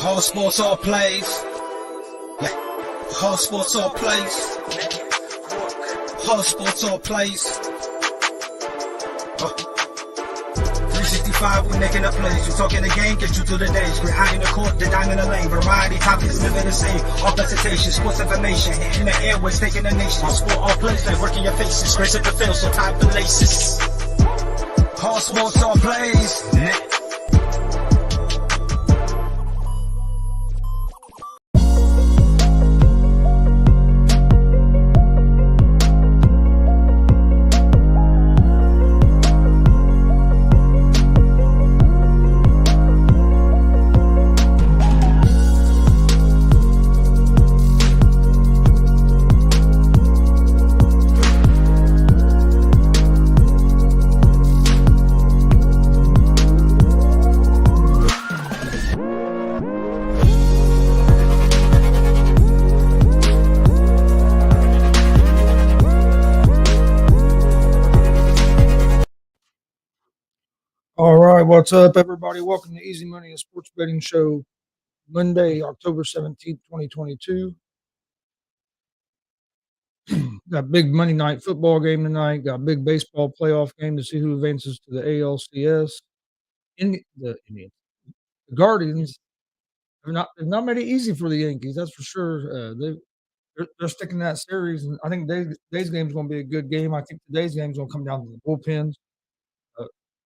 All sports, all plays. Yeah. All sports, all plays. All sports, all plays. 365, we making a plays. You talking the game, get you to the days. We're high in the court, the dime in the lane. Variety topics, living the same. All presentation, sports information. In the airways, taking the nation. All sport, all plays, like working your faces. Grace at the field, so tie the laces. All sports, all plays. Yeah. All right, what's up, everybody? Welcome to Easy Money and Sports Betting Show, Monday, October 17th, 2022. Got a big Monday night football game tonight. Got a big baseball playoff game to see who advances to the ALCS. The Guardians have not made it easy for the Yankees, that's for sure. They're sticking to that series, and I think today's game is going to be a good game. I think today's game is going to come down to the bullpens.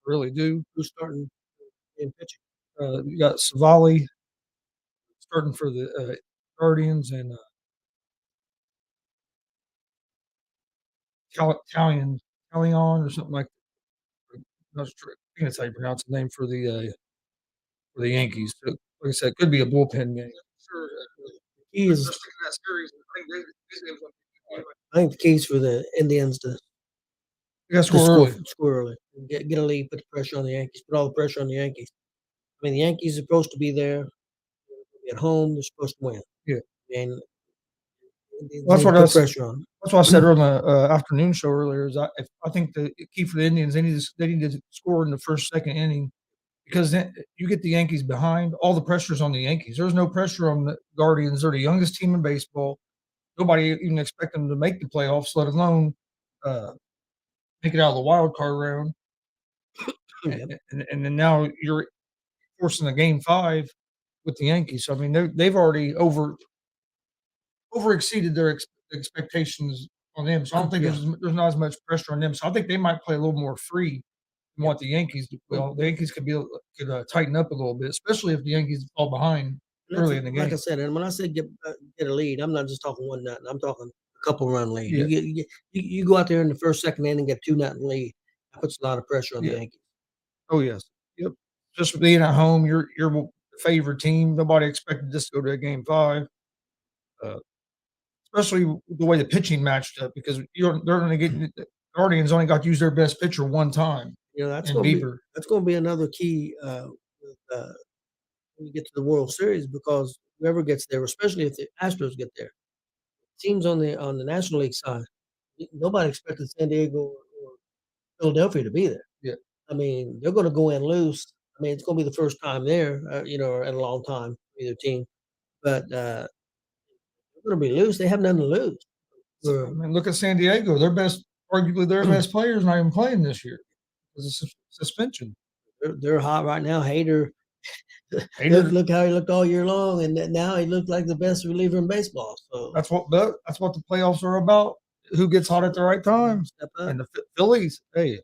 Really do. Who's starting in pitching? You got Savali starting for the Guardians, and Talion or something like that. Not sure. I think that's how you pronounce the name for the Yankees. So, like I said, it could be a bullpen game. Sure. The key is, That series, I think the key is for the Indians to score early, get a lead, put the pressure on the Yankees, put all the pressure on the Yankees. I mean, the Yankees are supposed to be there at home. They're supposed to win. Yeah, and that's what pressure on. That's what I said on the afternoon show earlier. Is I think the key for the Indians, they need to score in the first, second inning, because then you get the Yankees behind. All the pressure's on the Yankees. There's no pressure on the Guardians. They're the youngest team in baseball. Nobody even expect them to make the playoffs, let alone make it out of the wild card round. And then now you're forcing a game 5 with the Yankees. So I mean, they've already over exceeded their expectations on them. So I don't think there's not as much pressure on them. So I think they might play a little more free than what the Yankees do. Well, the Yankees could tighten up a little bit, especially if the Yankees fall behind early in the game. Like I said, and when I say get a lead, I'm not just talking 1-0. I'm talking a couple run lead. Yeah. You go out there in the first, second inning and get 2-0 lead. That puts a lot of pressure on the Yankees. Oh yes, yep. Just being at home, you're the favorite team. Nobody expected this to go to a game 5. Especially the way the pitching matched up, because they're going to get the Guardians only got to use their best pitcher one time. That's going to be another key when you get to the World Series, because whoever gets there, especially if the Astros get there, teams on the National League side, nobody expected San Diego or Philadelphia to be there. Yeah, I mean, they're going to go in loose. I mean, it's going to be the first time there, in a long time for either team, but they're going to be loose. They have nothing to lose. I mean, look at San Diego. Arguably their best players not even playing this year because of suspension. They're hot right now. Hader. Look how he looked all year long, and now he looked like the best reliever in baseball. So that's what the playoffs are about. Who gets hot at the right time? Step up. And the Phillies. Hey,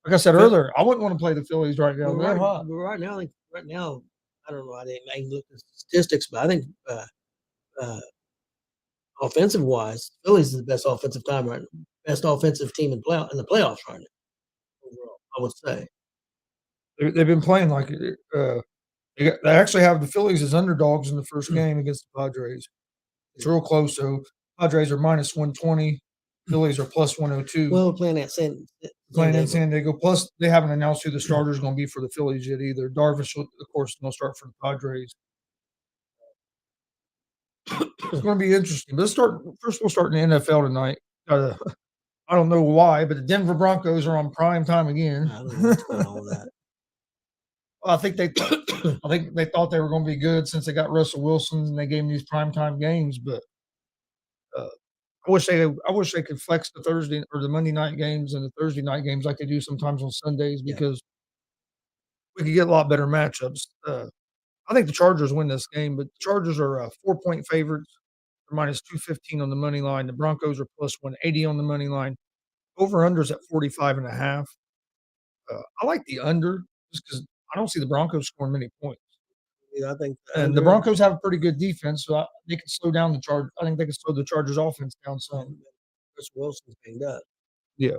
like I said earlier, I wouldn't want to play the Phillies right now. They're hot. Right now, I don't know. I didn't look at statistics, but I think offensive wise, Phillies is the best offensive team right now. Best offensive team in the playoffs right now. Overall, I would say they've been playing like they actually have the Phillies as underdogs in the first game against the Padres. It's real close. So Padres are -120, Phillies are +102. Well, playing in San Diego. Plus, they haven't announced who the starter is going to be for the Phillies yet either. Darvish, of course, will start for the Padres. It's going to be interesting. We'll start in the NFL tonight. I don't know why, but the Denver Broncos are on prime time again. I don't know what's going on with that. I think they thought they were gonna be good since they got Russell Wilson and they gave him these primetime games, but, uh, I wish they could flex the Thursday or the Monday night games and the Thursday night games like they do sometimes on Sundays Yeah. because we could get a lot better matchups. I think the Chargers win this game, but the Chargers are, 4-point favorites. They're minus 215 on the money line. The Broncos are plus 180 on the money line. Over-unders at 45.5. I like the under just because I don't see the Broncos scoring many points. Yeah, I think the And the under Broncos have a pretty good defense, so they can slow down the Chargers. I think they can slow the Chargers' offense down some. and Chris Wilson's banged up. Yeah.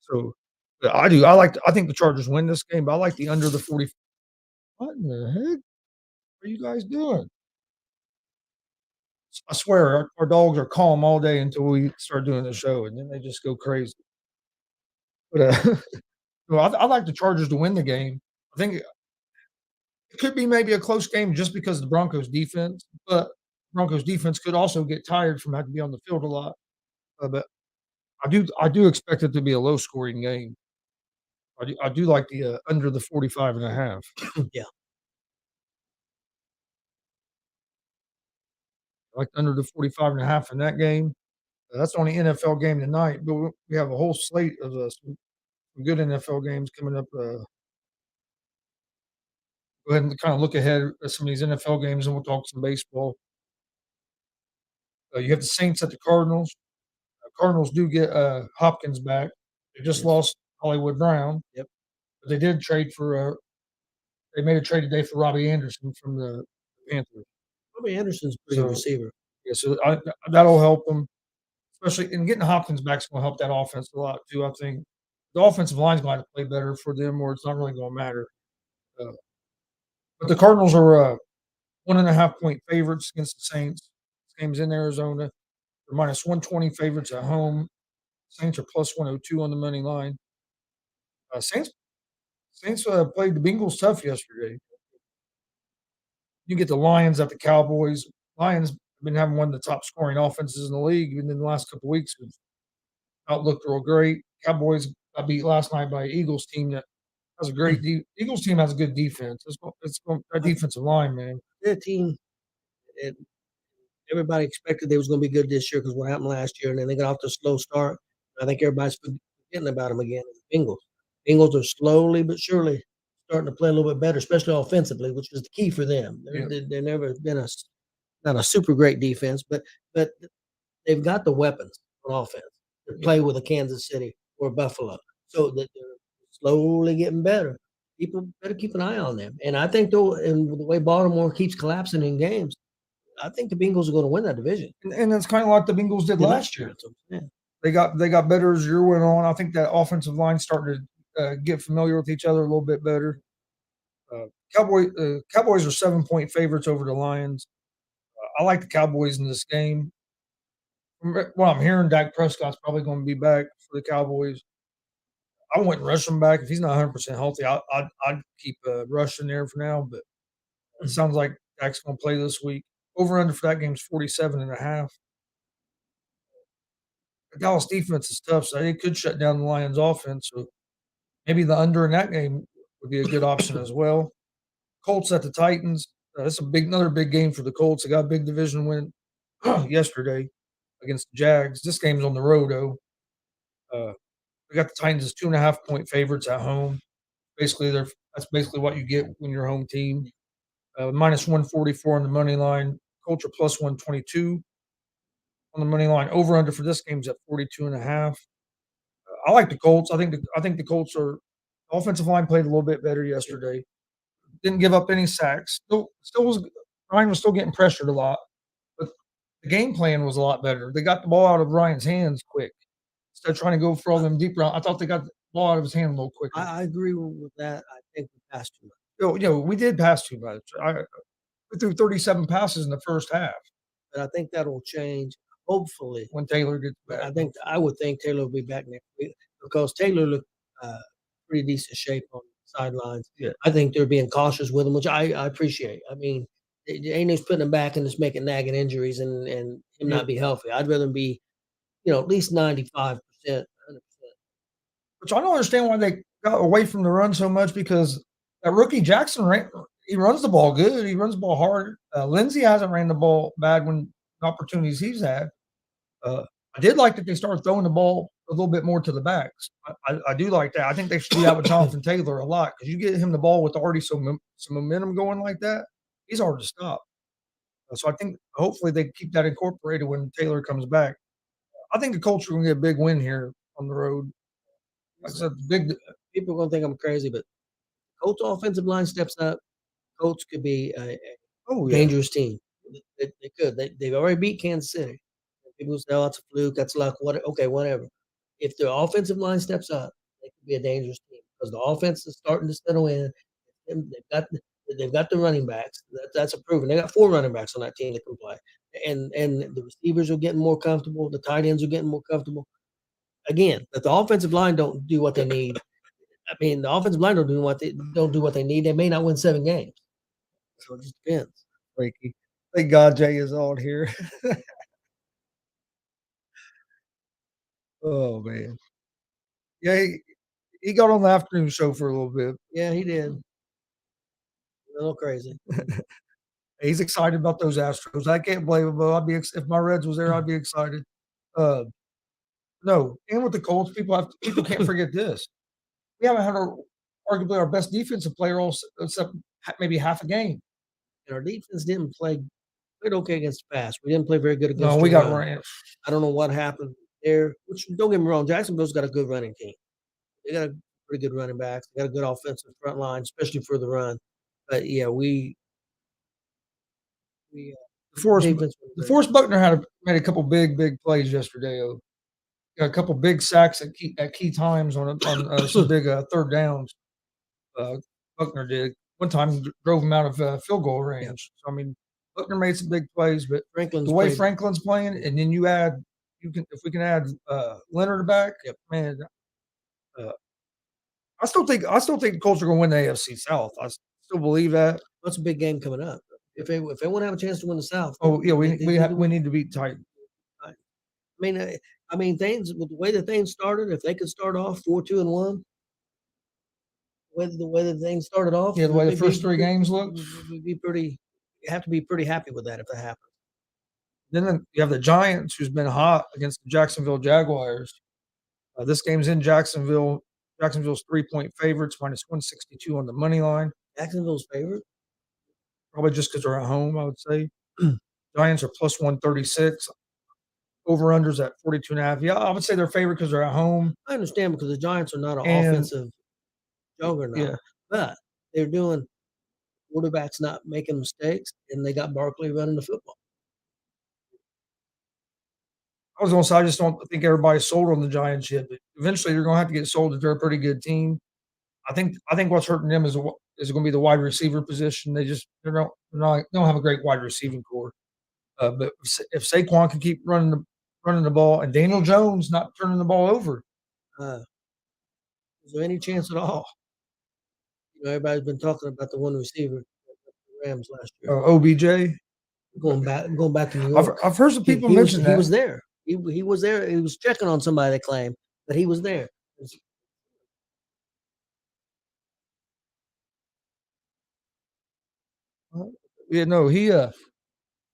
So, yeah, I think the Chargers win this game, but I like the under the 40. What in the heck are you guys doing? I swear our dogs are calm all day until we start doing the show, and then they just go crazy. But, well, I like the Chargers to win the game. I think it could be maybe a close game just because of the Broncos defense, but Broncos defense could also get tired from having to be on the field a lot. But I do expect it to be a low scoring game. I do like the, under the 45.5. Yeah. I like under the 45.5 in that game. That's the only NFL game tonight, but we have a whole slate of, some good NFL games coming up, go ahead and kinda look ahead at some of these NFL games, and we'll talk some baseball. You have the Saints at the Cardinals. Cardinals do get, Hopkins back. They just Yes. lost Hollywood Brown. Yep. But they did trade for, they made a trade today for Robbie Anderson from the Panthers. Bobby Anderson's a pretty good So, receiver. yeah, so that'll help them, especially and getting Hopkins back is gonna help that offense a lot too, I think. The offensive line's gonna have to play better for them or it's not really gonna matter. Uh, but the Cardinals are, 1.5-point favorites against the Saints. This game's in Arizona. They're minus 120 favorites at home. Saints are plus 102 on the money line. Saints played the Bengals tough yesterday. You get the Lions at the Cowboys. Lions have been having one of the top scoring offenses in the league, even in the last couple of weeks. Have outlooked real great. Cowboys got beat last night by Eagles team that has a great Eagles team has a good defense. That defensive line, man. Their team, it, everybody expected they was going to be good this year because what happened last year, and then they got off to a slow start. I think everybody's forgetting about them again. The Bengals. Bengals are slowly but surely starting to play a little bit better, especially offensively, which is the key for them. Yeah. They've never been not a super great defense, but they've got the weapons on offense to play with a Kansas City or Buffalo, so that they're slowly getting better. People better keep an eye on them, and I think though, and the way Baltimore keeps collapsing in games, I think the Bengals are going to win that division. And that's kind of like the Bengals did last year. Yeah. They got better as the year went on. I think that offensive line started to get familiar with each other a little bit better. Cowboys are 7-point favorites over the Lions. I like the Cowboys in this game. From what I'm hearing, Dak Prescott's probably going to be back for the Cowboys. I wouldn't rush him back if he's not 100% healthy. I'd keep Rush in there for now, but it sounds like Dak's going to play this week. Over under for that game is 47.5. The Dallas defense is tough, so they could shut down the Lions' offense. So maybe the under in that game would be a good option as well. Colts at the Titans. That's another big game for the Colts. They got a big division win yesterday against the Jags. This game's on the road, though. We got the Titans as 2.5-point favorites at home. That's basically what you get when you're a home team. Minus 144 on the money line. Colts are plus 122 on the money line. Over under for this game is at 42.5. I like the Colts. I think the Colts are offensive line played a little bit better yesterday. Didn't give up any sacks. Ryan was still getting pressured a lot, but the game plan was a lot better. They got the ball out of Ryan's hands quick instead of trying to go for all them deep round. I thought they got the ball out of his hand a little quicker. I agree with that. I think we passed too much. We did pass too much. We threw 37 passes in the first half. But I think that'll change, hopefully. When Taylor gets back. I would think Taylor will be back next week because Taylor looked pretty decent shape on the sidelines. Yeah. I think they're being cautious with him, which I appreciate. I mean, they ain't just putting him back and just making nagging injuries and him not be healthy. I'd rather him be, at least 95%, 100%. Which I don't understand why they got away from the run so much because that rookie Jackson he runs the ball good. He runs the ball hard. Lindsey hasn't ran the ball bad when opportunities he's had. Uh, I did like that they started throwing the ball a little bit more to the backs. I do like that. I think they should do that with Jonathan Taylor a lot because you get him the ball with already some momentum going like that, he's hard to stop. So I think hopefully they keep that incorporated when Taylor comes back. I think the Colts are going to get a big win here on the road. Like I said, big. People are gonna think I'm crazy, but Colts offensive line steps up. Colts could be a Oh yeah, dangerous team. They could. They've already beat Kansas City. People say, "Oh, it's a fluke. That's luck." Okay, whatever. If their offensive line steps up, they could be a dangerous team because the offense is starting to settle in. And they've got the running backs. That's a proven. They got 4 running backs on that team that can play, and the receivers are getting more comfortable. The tight ends are getting more comfortable. Again, if the offensive line don't do what they need, I mean, the offensive line don't do what they need. They may not win 7 games. So it just depends. freaky. Thank God Jay is on here. Oh man, yeah, he got on the afternoon show for a little bit. Yeah, he did. A little crazy. He's excited about those Astros. I can't blame him. Though. If my Reds was there, I'd be excited. Uh, no, and with the Colts, people can't forget this. We haven't had arguably our best defensive player except maybe half a game. And our defense didn't played okay against the pass. We didn't play very good against No, we the got run. ran. I don't know what happened there. Which don't get me wrong, Jacksonville's got a good running team. They got a pretty good running backs. They got a good offensive front line, especially for the run. But yeah, we DeForest, defense was great. DeForest Buckner made a couple big plays yesterday. Got a couple big sacks at key times on some big third downs. Buckner did one time drove him out of field goal range. Yeah. So I mean, Buckner made some big plays, but Franklin's the way played, Franklin's playing, and then if we can add Leonard back, Yep. man. I still think the Colts are going to win the AFC South. I still believe that. that's a big game coming up. If they want to have a chance to win the South, Oh yeah, we they need to beat Titans. I mean, things with the way that things started. If they could start off 4-2-1, the way that things started off, Yeah, the way the we'd first 3 games looked. we'd be pretty. You have to be pretty happy with that if that happens. Then you have the Giants, who's been hot against the Jacksonville Jaguars. This game's in Jacksonville. Jacksonville's 3-point favorites, -162 on the money line. Jacksonville's favorite. Probably just because they're at home, I would say. Giants are +136. Over-unders at 42.5. Yeah, I would say they're favorite because they're at home. I understand because the Giants are not an And offensive juggernaut, yeah, but they're doing quarterbacks not making mistakes, and they got Barkley running the football. I was gonna say I just don't think everybody's sold on the Giants yet, but eventually they're gonna have to get sold if they're a pretty good team. I think what's hurting them is gonna be the wide receiver position. They don't have a great wide receiving core. But if Saquon can keep running the ball and Daniel Jones not turning the ball over, Uh, is there any chance at all? Everybody's been talking about the one receiver, the Rams last year. OBJ. Going back to New York. I've heard some people mention that. He was there. He was there. He was checking on somebody, they claim, but he was there. Yeah, no, yeah,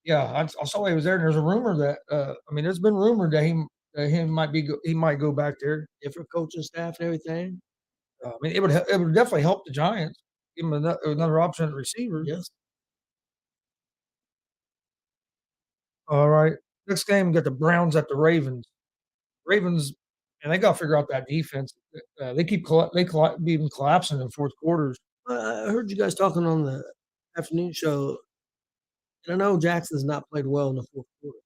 I saw he was there, and there's a rumor that, I mean, there's been rumored that he might go back there. Different coaching staff and everything. I mean, it would definitely help the Giants, give them another option at receiver. Yes. All right, next game, we got the Browns at the Ravens. Ravens, and they gotta figure out that defense. They keep even collapsing in fourth quarters. I heard you guys talking on the afternoon show, and I know Jackson's not played well in the fourth quarter.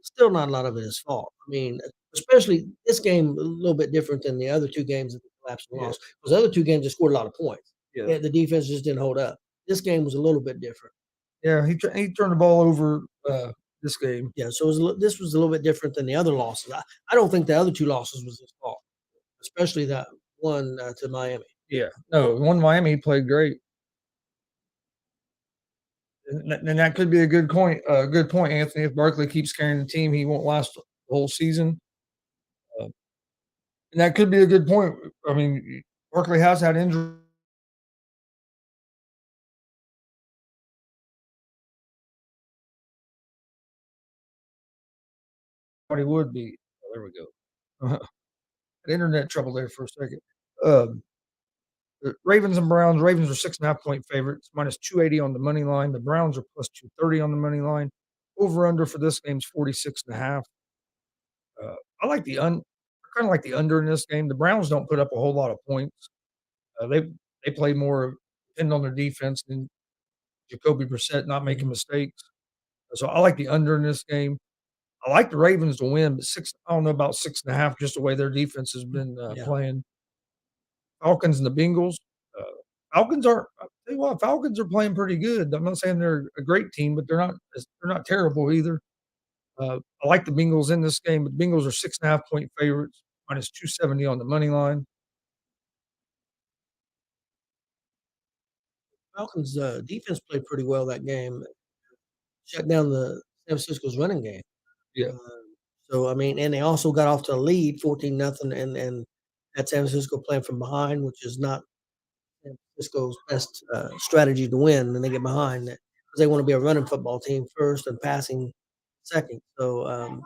Still not a lot of it his fault. I mean, especially this game, a little bit different than the other 2 games that they collapsed and lost. Because the other 2 games, they scored a lot of points. Yeah. The defense just didn't hold up. This game was a little bit different. Yeah, he turned the ball over, this game. Yeah, so this was a little bit different than the other losses. I don't think the other 2 losses was his fault, especially that one to Miami. Yeah. No, one Miami, he played great. And that could be a good point, Anthony. If Barkley keeps carrying the team, he won't last the whole season. And that could be a good point. I mean, Barkley has had injuries thought he would be. Oh, there we go. Had internet trouble there for a second. Um, the Ravens and Browns. Ravens are 6.5-point favorites, -280 on the money line. The Browns are +230 on the money line. Over under for this game's 46.5. I like the I kinda like the under in this game. The Browns don't put up a whole lot of points. They play more depend on their defense than Jacoby Brissett not making mistakes. So I like the under in this game. I like the Ravens to win, but I don't know about 6.5, just the way their defense has been Yeah. playing. Falcons and the Bengals. Uh, Falcons are I tell you what, Falcons are playing pretty good. I'm not saying they're a great team, but they're not terrible either. I like the Bengals in this game, but the Bengals are 6.5-point favorites, -270 on the money line. Falcons, defense played pretty well that game, shut down the San Francisco's running game. Yeah. So, I mean, and they also got off to a lead, 14-0, and had San Francisco playing from behind, which is not San Francisco's best, strategy to win when they get behind because they wanna be a running football team first and passing second. So,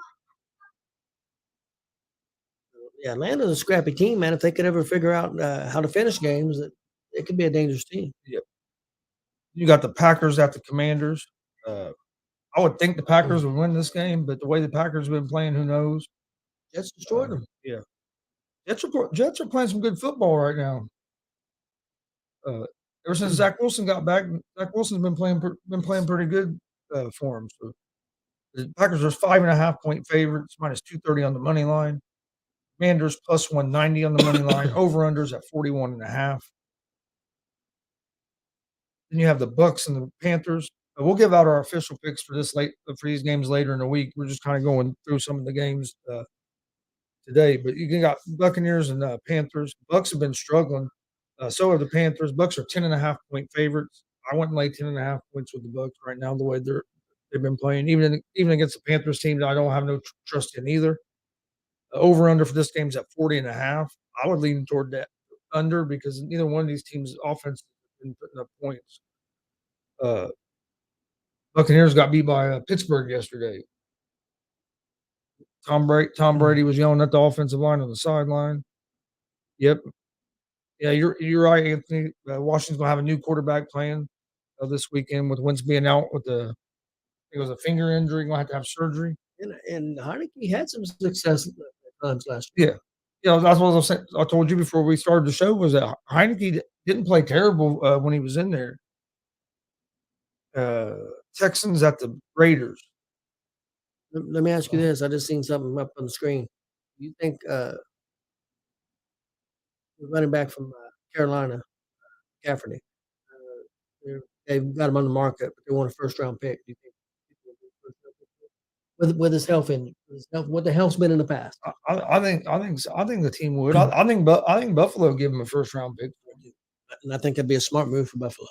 yeah, Atlanta's a scrappy team, man. If they could ever figure out, how to finish games, it could be a dangerous team. Yep. You got the Packers at the Commanders. Uh, I would think the Packers would win this game, but the way the Packers have been playing, who knows? Jets destroyed them. Yeah. Jets are playing some good football right now. Ever since Zach Wilson got back, Zach Wilson's been playing pretty good, for him. So the Packers are 5.5-point favorites, -230 on the money line. Commanders +190 on the money line. Over/unders at 41.5. Then you have the Bucks and the Panthers. We'll give out our official picks for these games later in the week. We're just kinda going through some of the games, today, but you got Buccaneers and, Panthers. Bucks have been struggling, so have the Panthers. Bucks are 10.5-point favorites. I wouldn't lay 10.5 points with the Bucks right now the way they've been playing, even against the Panthers team that I don't have no trust in either. Over/under for this game's at 40.5. I would lean toward that under because neither one of these teams' offense has been putting up points. Uh, Buccaneers got beat by, Pittsburgh yesterday. Tom Brady was yelling at the offensive line on the sideline. Yep. Yeah, you're right, Anthony. Washington's gonna have a new quarterback playing, this weekend with Wentz being out with I think it was a finger injury, gonna have to have surgery. And Heineke had some success at times last year. Yeah. Yeah, that's what I was saying. I told you before we started the show was that Heineke didn't play terrible, when he was in there. Texans at the Raiders. Let me ask you this, I just seen something up on the screen. Do you think, the running back from, Carolina, Cafferty, they've got him on the market, but they want a first round pick. Do you think with his health what the health's been in the past? I think the team would. I think Buffalo give him a first round pick. And I think that'd be a smart move for Buffalo.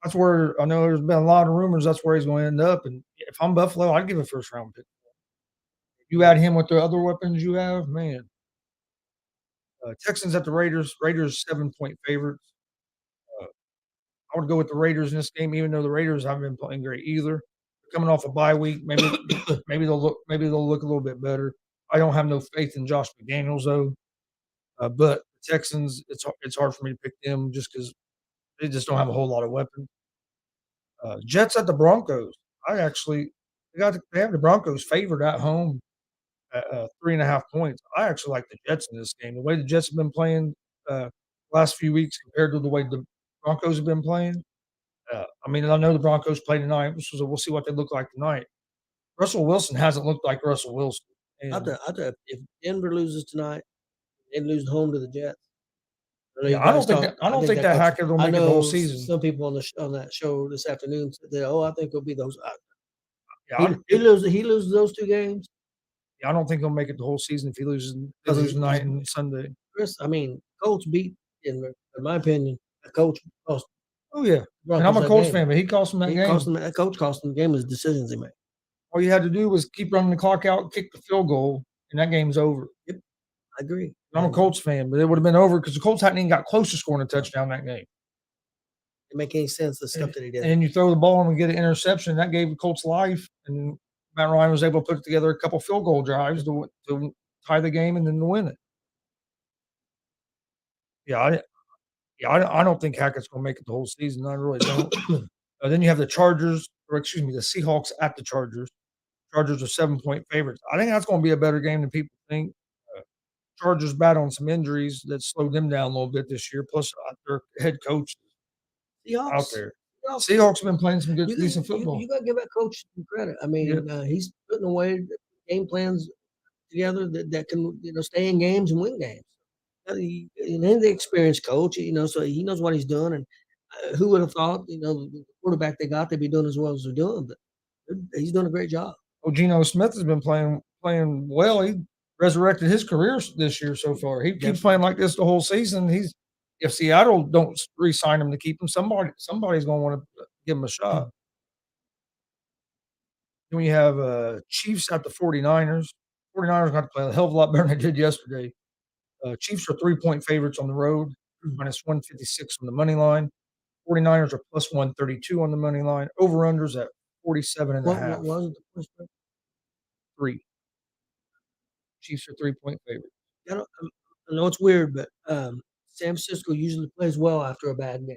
That's where I know there's been a lot of rumors that's where he's going to end up. And if I'm Buffalo, I'd give a first round pick. You add him with the other weapons you have, man. Texans at the Raiders. Raiders 7-point favorites. I would go with the Raiders in this game, even though the Raiders haven't been playing great either. They're coming off a bye week, maybe they'll look a little bit better. I don't have no faith in Josh McDaniels though. But the Texans, it's hard for me to pick them just because they just don't have a whole lot of weapons. Jets at the Broncos. They have the Broncos favored at home at 3.5 points. I actually like the Jets in this game. The way the Jets have been playing last few weeks compared to the way the Broncos have been playing. I mean, I know the Broncos play tonight, so we'll see what they look like tonight. Russell Wilson hasn't looked like Russell Wilson. If Denver loses tonight, they lose home to the Jets. I don't think that Hackett will make it the whole season. Some people on that show this afternoon said that, I think it'll be those. Yeah, he loses those 2 games. I don't think he'll make it the whole season if he loses tonight and Sunday. Chris, I mean, Colts beat Denver. In my opinion, the coach cost. Oh yeah, and I'm a Colts fan, but he cost him that game. That coach cost him the game with the decisions he made. All you had to do was keep running the clock out, kick the field goal, and that game's over. Yep, I agree. I'm a Colts fan, but it would have been over because the Colts hadn't even got close to scoring a touchdown that game. It make any sense the stuff that he did. And you throw the ball and we get an interception. That gave the Colts life, and Matt Ryan was able to put together a couple field goal drives to tie the game and then to win it. Yeah, I don't think Hackett's gonna make it the whole season. I really don't. Then you have the Chargers, or excuse me, the Seahawks at the Chargers. Chargers are 7-point favorites. I think that's gonna be a better game than people think. Uh, Chargers battling some injuries that slowed them down a little bit this year, plus, their head coach out Seahawks, there. Seahawks, Seahawks have been playing some good you decent got football. you gotta give that coach some credit. I Yep. mean, he's putting away game plans together that can, stay in games and win games. He's the experienced coach, so he knows what he's doing, and, who would have thought, the quarterback they got, they'd be doing as well as they're doing, but he's doing a great job. Oh, Geno Smith has been playing well. He resurrected his career this year so far. He keeps playing like this the whole season. If Seattle don't re-sign him to keep him, somebody's gonna wanna give him a shot. Then we have, Chiefs at the 49ers. 49ers got to play a hell of a lot better than they did yesterday. Chiefs are 3-point favorites on the road, -156 on the money line. 49ers are +132 on the money line. Over-unders at 47 and a What half. was it? The first 3. Chiefs are 3-point favorites. I know it's weird, but, San Francisco usually plays well after a bad game,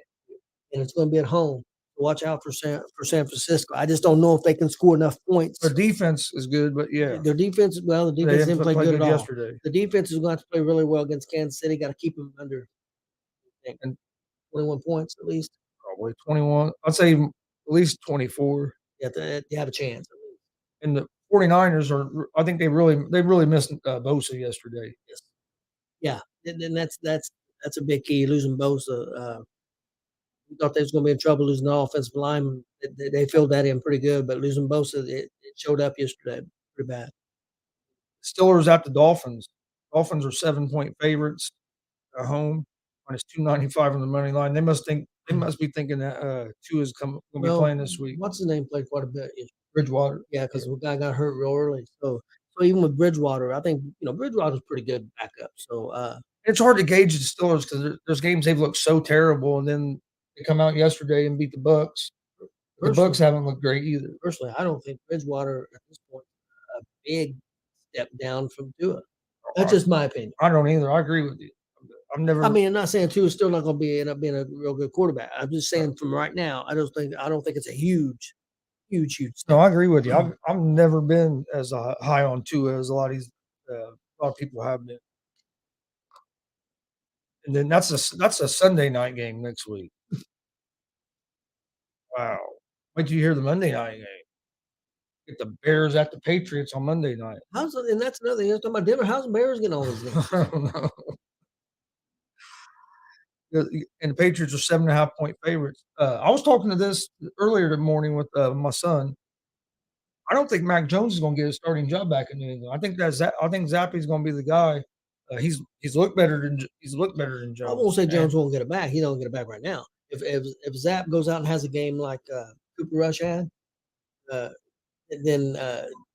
and it's gonna be at home. Watch out for San Francisco. I just don't know if they can score enough points. Their defense is good, but yeah. Their defense, the They defense didn't play good at all. yesterday. The defense is going to have to play really well against Kansas City. Got to keep them under, I think, And 21 points at least. Probably 21. I'd say at least 24. You have a chance. And the 49ers I think they really missed, Bosa yesterday. Yes. Yeah, and that's a big key. Losing Bosa, we thought they was going to be in trouble losing the offensive line. They filled that in pretty good, but losing Bosa, it showed up yesterday pretty bad. Steelers at the Dolphins. Dolphins are 7-point favorites at home, -295 on the money line. They must be thinking that, Tua's gonna be playing this week. What's his name played quite a bit yesterday. Bridgewater. Yeah, because the guy got hurt real early. So even with Bridgewater, I think, Bridgewater's pretty good backup. So, It's hard to gauge the Steelers because there's games they've looked so terrible, and then they come out yesterday and beat the Bucks. The Bucks haven't looked great either. Personally, I don't think Bridgewater at this point a big step down from Tua. That's just my opinion. I don't either. I agree with you. I mean, I'm not saying Tua's still not going to end up being a real good quarterback. I'm just saying from right now, I don't think it's a huge step. No, I agree with you. I've never been as high on Tua as a lot of people have been. And then that's a Sunday night game next week. Wow. Wait till you hear the Monday night game. Get the Bears at the Patriots on Monday night. And that's another thing. You're talking about Denver. How's the Bears getting all these games? I don't know. And the Patriots are 7.5-point favorites. I was talking to this earlier this morning with my son. I don't think Mac Jones is going to get a starting job back in New England. I think Zappe's going to be the guy. He's looked better than Jones. I won't say Jones won't get it back. He don't get it back right now. If Zapp goes out and has a game like Cooper Rush had, then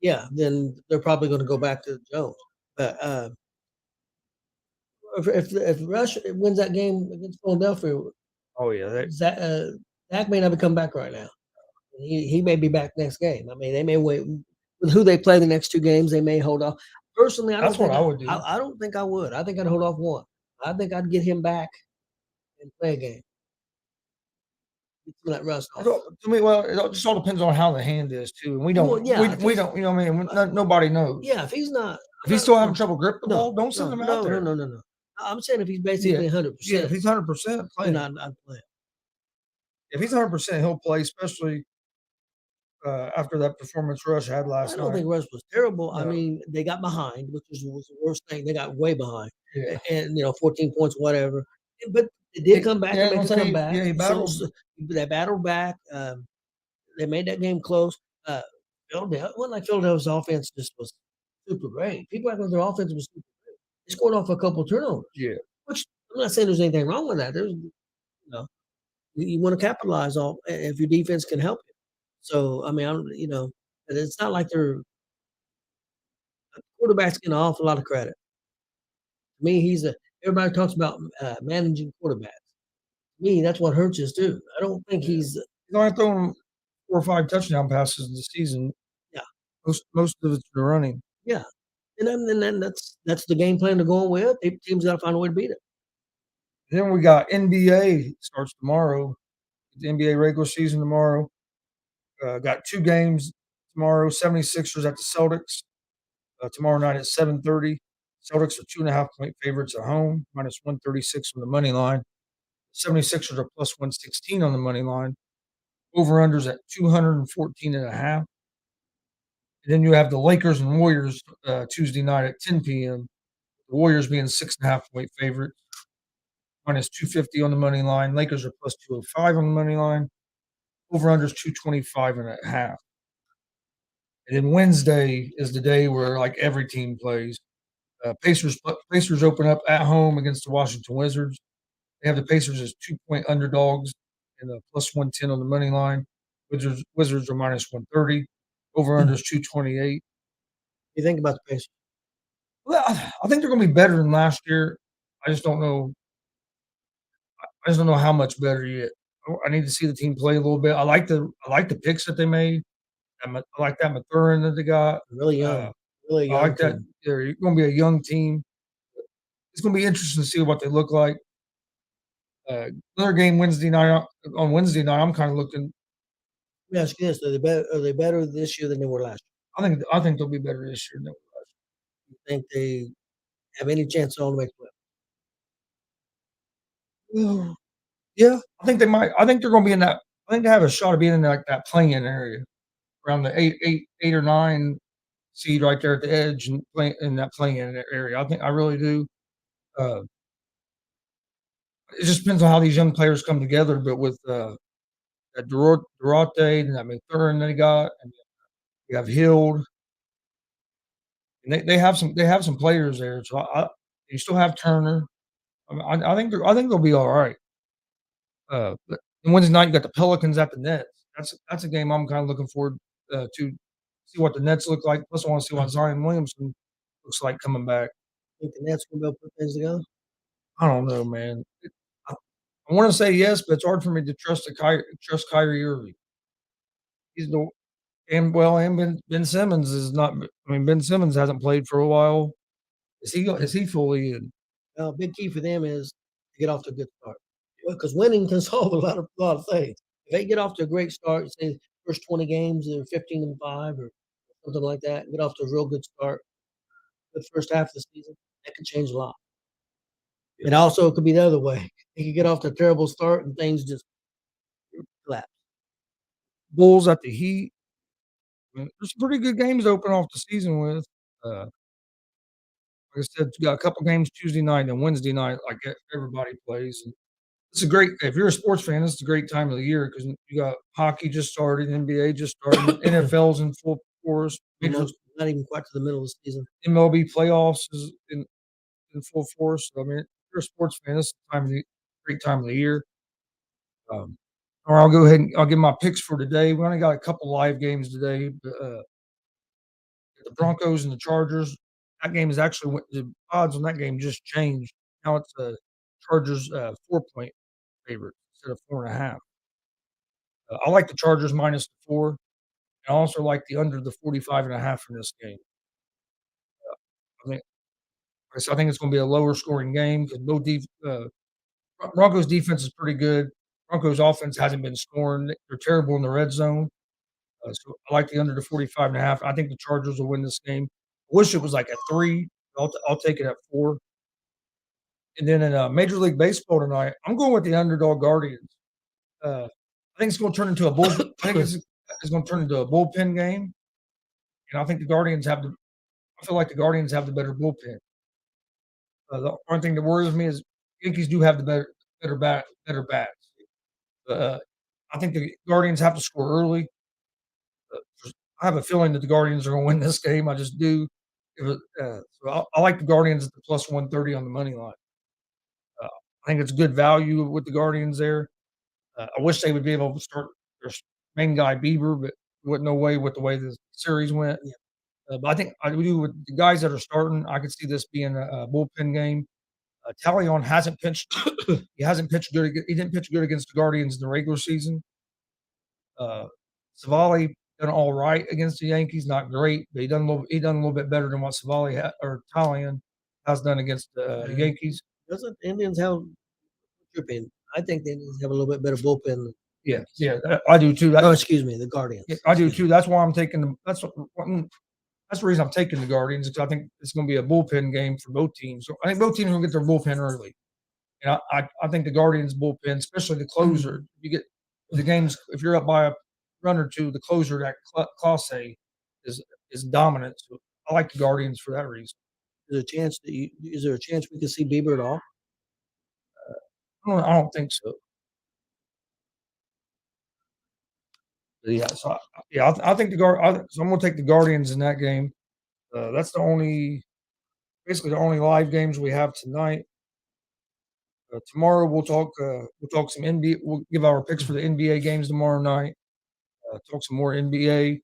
they're probably going to go back to Jones. But if Rush wins that game against Philadelphia, oh yeah, Zach may not come back right now. He may be back next game. I mean, they may wait with who they play the next 2 games. They may hold off. Personally, that's what I would do. I don't think I would. I think I'd hold off one. I think I'd get him back and play a game. Get some of that rust off. To me, well, it just all depends on how the hand is too, and we don't. We don't. You know, what I mean, nobody knows. Yeah, if he's still having trouble grip the ball, don't send him out there. No. I'm saying if he's basically 100%. Yeah, if he's 100% playing, I'd play. If he's 100%, he'll play, especially after that performance Rush had last night. I don't think Rush was terrible. No. I mean, they got behind, which was the worst thing. They got way behind, Yeah. and 14 points, whatever. But they did come back. They made the comeback. Yeah, he battled. So they battled back. They made that game close. Philadelphia, it wasn't like Philadelphia's offense just was super great. People act like their offense was super great. They scored off a couple of turnovers. Yeah. Which I'm not saying there's anything wrong with that. There's, you want to capitalize on if your defense can help you. So I mean, it's not like they're quarterbacks getting an awful lot of credit. To me, everybody talks about managing quarterbacks. To me, that's what hurts us too. I don't think he's only thrown 4 or 5 touchdown passes this season. Yeah. Most of it's the running. Yeah, and then that's the game plan they're going with. Teams got to find a way to beat it. Then we got NBA starts tomorrow. The NBA regular season tomorrow. Got 2 games tomorrow. 76ers at the Celtics. Tomorrow night at 7:30. Celtics are 2.5-point favorites at home, minus 136 on the money line. 76ers are plus 116 on the money line. Over-unders at 214.5. And then you have the Lakers and Warriors Tuesday night at 10 p.m. The Warriors being 6.5-point favorites, minus 250 on the money line. Lakers are plus 205 on the money line. Over-unders 225.5. And then Wednesday is the day where like every team plays. Pacers open up at home against the Washington Wizards. They have the Pacers as 2-point underdogs and a plus 110 on the money line. Wizards are minus 130. Over under is 228. You think about the Pacers? Well, I think they're going to be better than last year. I just don't know. I just don't know how much better yet. I need to see the team play a little bit. I like the picks that they made. I like that Mathurin that they got. Really young, really I young. like that. They're going to be a young team. It's going to be interesting to see what they look like. Another game Wednesday night. On Wednesday night, I'm kind of looking. Let me ask you this: Are they better this year than they were last I think they'll be better this year than they were last year? You think they have any chance on the year. Yeah, I think they might. I think they're going to be in that. I think they have a shot of being in like that playing area, around the 8 or 9 seed right there at the edge and play in that playing area. I really do. It just depends on how these young players come together. But with that Duarte and that Mathurin they got, and you have Hield, and they have some players there. So you still have Turner. I think they'll be all right. But Wednesday night you got the Pelicans at the Nets. That's a game I'm kind of looking forward to see what the Nets look like. Plus, I want to see what Zion Williamson looks like coming back. Think the Nets gonna be able to put things together? I don't know, man. I want to say yes, but it's hard for me to trust Kyrie Irving. He's the and Ben Simmons is not. I mean, Ben Simmons hasn't played for a while. Is he fully in? Well, a big key for them is to get off to a good start. Because winning can solve a lot of things. If they get off to a great start, say first 20 games, they're 15-5 or something like that, get off to a real good start, good first half of the season, that could change a lot. And also, it could be the other way. They could get off to a terrible start and things just collapse. Bulls at the Heat. I mean, there's some pretty good games to open off the season with. Like I said, you got a couple games Tuesday night and Wednesday night, like everybody plays. And it's a great if you're a sports fan, it's a great time of the year because you got hockey just started, NBA just started, NFL's in full force. Not even quite to the middle of the season. MLB playoffs is in full force. So, I mean, if you're a sports fan, this is great time of the year. Or I'll go ahead and I'll give my picks for today. We only got a couple live games today. But, the Broncos and the Chargers. That game is actually the odds on that game just changed. Now it's Chargers 4-point favorite instead of 4.5. I like the Chargers minus the 4. I also like the under the 45.5 in this game. I think I think it's going to be a lower scoring game because Broncos defense is pretty good. Broncos offense hasn't been scoring. They're terrible in the red zone. So I like the under the 45.5. I think the Chargers will win this game. I wish it was like a 3. I'll take it at 4. And then in Major League Baseball tonight, I'm going with the underdog Guardians. I think it's going to turn into a bull. I think it's going to turn into a bullpen game, and I think the Guardians have the. I feel like the Guardians have the better bullpen. The only thing that worries me is Yankees do have the better bats. I think the Guardians have to score early. I have a feeling that the Guardians are going to win this game. I just do. So I like the Guardians at the plus 130 on the money line. I think it's good value with the Guardians there. I wish they would be able to start their main guy Bieber, but with no way with the way the series went. But I think I do with the guys that are starting. I could see this being a bullpen game. Talion hasn't pitched. He hasn't pitched good. He didn't pitch good against the Guardians in the regular season. Savali done all right against the Yankees, not great, but he done a little bit better than what Talian has done against the Yankees. Doesn't the Indians have your opinion? I think the Indians have a little bit better bullpen than Yeah, I do too. oh, excuse me, the Guardians. Yeah, I do too. That's why I'm taking the that's the reason I'm taking the Guardians, because I think it's gonna be a bullpen game for both teams. So I think both teams are gonna get their bullpen early. And I think the Guardians bullpen, especially the closer, you get the games if you're up by a run or two, the closer, that Clase is dominant. So I like the Guardians for that reason. Is there a chance we could see Bieber at all? I don't think so. But yeah, so I think so I'm gonna take the Guardians in that game. That's basically the only live games we have tonight. Tomorrow we'll talk some NBA. We'll give our picks for the NBA games tomorrow night. Talk some more NBA.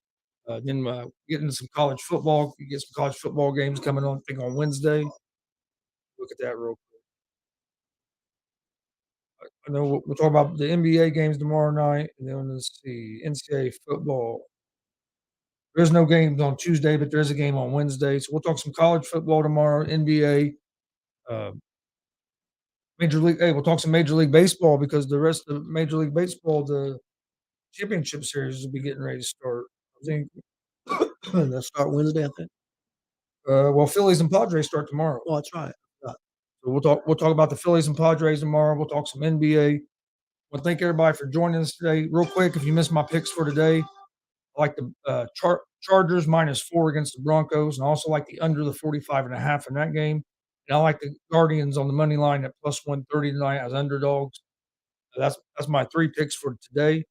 Then get into some college football. You get some college football games coming on. I think on Wednesday. Look at that real quick. I know we'll talk about the NBA games tomorrow night, and then let's see NCAA football. There's no games on Tuesday, but there's a game on Wednesday. So we'll talk some college football tomorrow, NBA, Major League. Hey, we'll talk some Major League Baseball, because the rest of Major League Baseball, the championship series will be getting ready to start. I think They'll start Wednesday, I think. well, Phillies and Padres start tomorrow. Oh, that's right. So we'll talk about the Phillies and Padres tomorrow. We'll talk some NBA. Well, thank everybody for joining us today. Real quick, if you missed my picks for today, I like the Chargers -4 against the Broncos, and I also like the under the 45.5 in that game. And I like the Guardians on the money line at +130 tonight as underdogs. That's my 3 picks for today.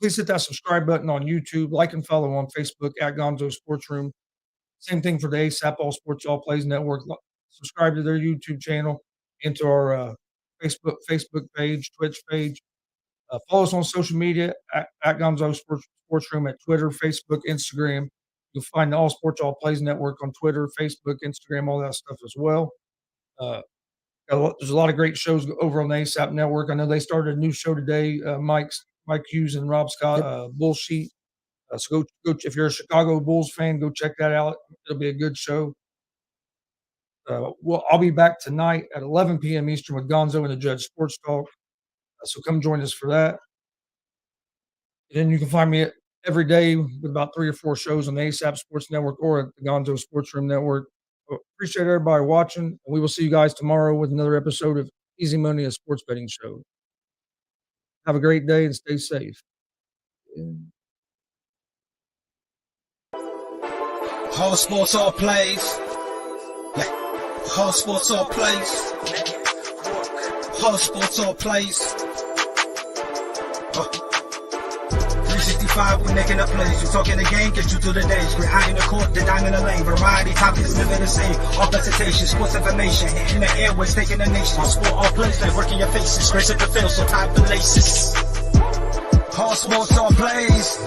Please hit that subscribe button on YouTube. Like and follow on Facebook at Gonzo Sports Room. Same thing for the ASAP All Sports All Plays Network. Subscribe to their YouTube channel and to our Facebook page, Twitch page. Follow us on social media at Gonzo Sports Room at Twitter, Facebook, Instagram. You'll find the All Sports All Plays Network on Twitter, Facebook, Instagram, all that stuff as well. There's a lot of great shows over on the ASAP Network. I know they started a new show today. Mike Hughes and Rob Scott, Bull Sheet. So go if you're a Chicago Bulls fan, go check that out. It'll be a good show. I'll be back tonight at 11 p.m. Eastern with Gonzo and the Judge Sports Talk. So come join us for that. And then you can find me every day with about 3 or 4 shows on the ASAP Sports Network or at the Gonzo Sports Room Network. Appreciate everybody watching. We will see you guys tomorrow with another episode of Easy Money, a sports betting show. Have a great day and stay safe. All sports, all plays. Yeah. All sports, all plays. All sports, all plays. 365, we making a plays. We talking the game, get you through the days. We're high in the court, the dime in the lane. Variety, topics, living the same. All presentation, sports information. Hitting the airways, taking the nation. All sport, all plays, like working your faces. Grace at the field, so tie the laces. All sports, all plays.